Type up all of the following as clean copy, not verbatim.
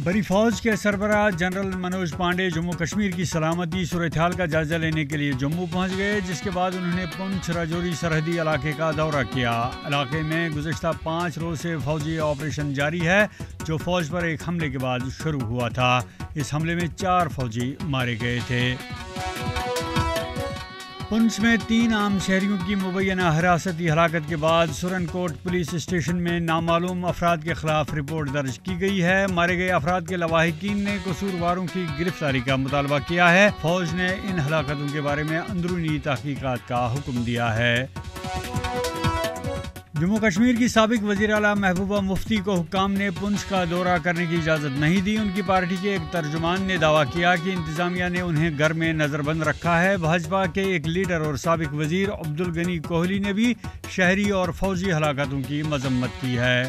بری فوج کے سربراہ جنرل منوج پانڈے جموں کشمیر کی سلامتی صورتحال کا جائزہ لینے کے لیے جموں پہنچ گئے، جس کے بعد انہوں نے پونچھ راجوری سرحدی علاقے کا دورہ کیا۔ علاقے میں گزشتہ 5 روز سے فوجی آپریشن جاری ہے، جو فوج پر ایک حملے کے بعد شروع ہوا تھا۔ اس حملے میں 4 فوجی مارے گئے تھے۔ پنچ میں 3 عام شہریوں کی مبینہ حراستی ہلاکت کے بعد سرن کوٹ پولیس اسٹیشن میں نامعلوم افراد کے خلاف رپورٹ درج کی گئی ہے۔ مارے گئے افراد کے لواحقین نے قصورواروں کی گرفتاری کا مطالبہ کیا ہے۔ فوج نے ان ہلاکتوں کے بارے میں اندرونی تحقیقات کا حکم دیا ہے۔ جموں کشمیر کی سابق وزیر اعلیٰ محبوبہ مفتی کو حکام نے پنچ کا دورہ کرنے کی اجازت نہیں دی۔ ان کی پارٹی کے ایک ترجمان نے دعویٰ کیا کہ انتظامیہ نے انہیں گھر میں نظر بند رکھا ہے۔ بھاجپا کے ایک لیڈر اور سابق وزیر عبدالغنی کوہلی نے بھی شہری اور فوجی ہلاکتوں کی مذمت کی ہے۔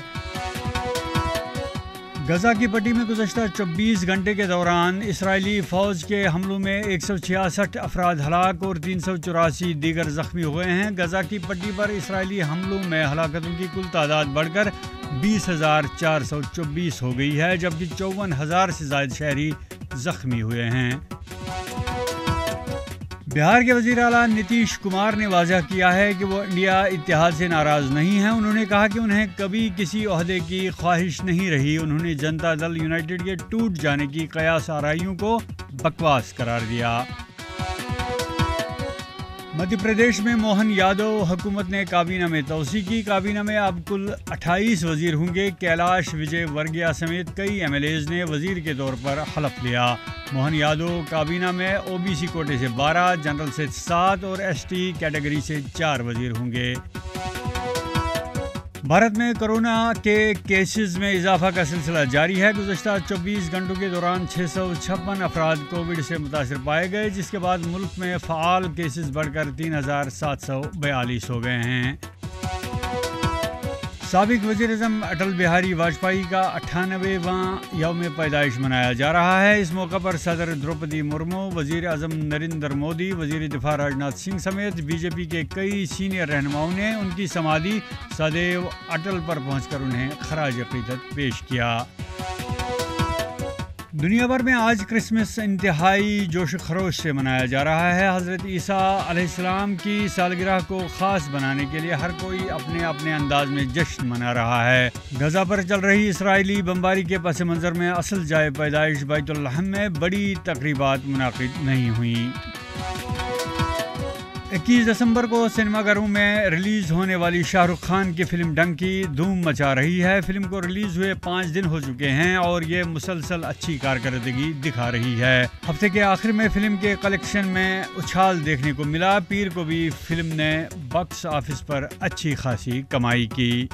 غزہ کی پٹی میں گزشتہ 24 گھنٹے کے دوران اسرائیلی فوج کے حملوں میں 166 افراد ہلاک اور 384 دیگر زخمی ہوئے ہیں۔ غزہ کی پٹی پر اسرائیلی حملوں میں ہلاکتوں کی کل تعداد بڑھ کر 20,424 ہو گئی ہے، جبکہ 54,000 سے زائد شہری زخمی ہوئے ہیں۔ بہار کے وزیر اعلیٰ نتیش کمار نے واضح کیا ہے کہ وہ انڈیا اتحاد سے ناراض نہیں ہیں۔ انہوں نے کہا کہ انہیں کبھی کسی عہدے کی خواہش نہیں رہی۔ انہوں نے جنتا دل یونائیٹڈ کے ٹوٹ جانے کی قیاس آرائیوں کو بکواس قرار دیا۔ مدھیہ پردیش میں موہن یادو حکومت نے کابینہ میں توسیع کی۔ کابینہ میں اب کل 28 وزیر ہوں گے۔ کیلاش وجے ورگیہ سمیت کئی ایم ایل ایز نے وزیر کے طور پر حلف لیا۔ موہن یادو کابینہ میں او بی سی کوٹے سے 12، جنرل سے 7 اور ایس ٹی کیٹیگری سے 4 وزیر ہوں گے۔ بھارت میں کورونا کے کیسز میں اضافہ کا سلسلہ جاری ہے۔ گزشتہ 24 گھنٹوں کے دوران 656 افراد کووڈ سے متاثر پائے گئے، جس کے بعد ملک میں فعال کیسز بڑھ کر 3,742 ہو گئے ہیں۔ سابق وزیر اعظم اٹل بہاری واجپئی کا 98واں یوم پیدائش منایا جا رہا ہے۔ اس موقع پر صدر دروپدی مرمو، وزیر اعظم نریندر مودی، وزیر دفاع راجناتھ سنگھ سمیت بی جے پی کے کئی سینئر رہنماؤں نے ان کی سمادھی سدیو اٹل پر پہنچ کر انہیں خراج عقیدت پیش کیا۔ دنیا بھر میں آج کرسمس انتہائی جوش و خروش سے منایا جا رہا ہے۔ حضرت عیسیٰ علیہ السلام کی سالگرہ کو خاص بنانے کے لیے ہر کوئی اپنے اپنے انداز میں جشن منا رہا ہے۔ غزہ پر چل رہی اسرائیلی بمباری کے پس منظر میں اصل جائے پیدائش بیت الحم میں بڑی تقریبات منعقد نہیں ہوئیں۔ 21 دسمبر کو سنیما گھروں میں ریلیز ہونے والی شاہ رخ خان کی فلم ڈنکی دھوم مچا رہی ہے۔ فلم کو ریلیز ہوئے 5 دن ہو چکے ہیں اور یہ مسلسل اچھی کارکردگی دکھا رہی ہے۔ ہفتے کے آخر میں فلم کے کلیکشن میں اچھال دیکھنے کو ملا۔ پیر کو بھی فلم نے باکس آفس پر اچھی خاصی کمائی کی۔